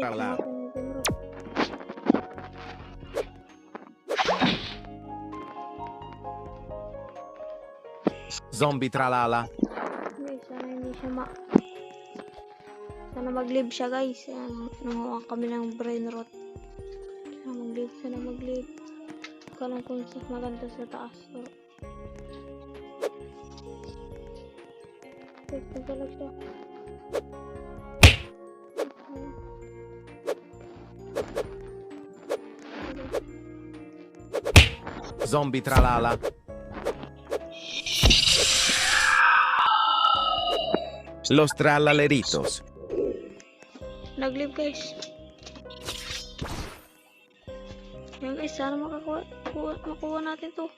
tralala. Zombie tralala. Guys, sana hindi siya sana mag-live siya, guys. Nanguha kami ng brain rot. Sana mag-live. Hindi ko alam kung maganda sa taas. Guys, nagkalag siya. Zombie tralala. Los tralaleritos. Nag-live, guys. Yan, guys, sana makuha natin to.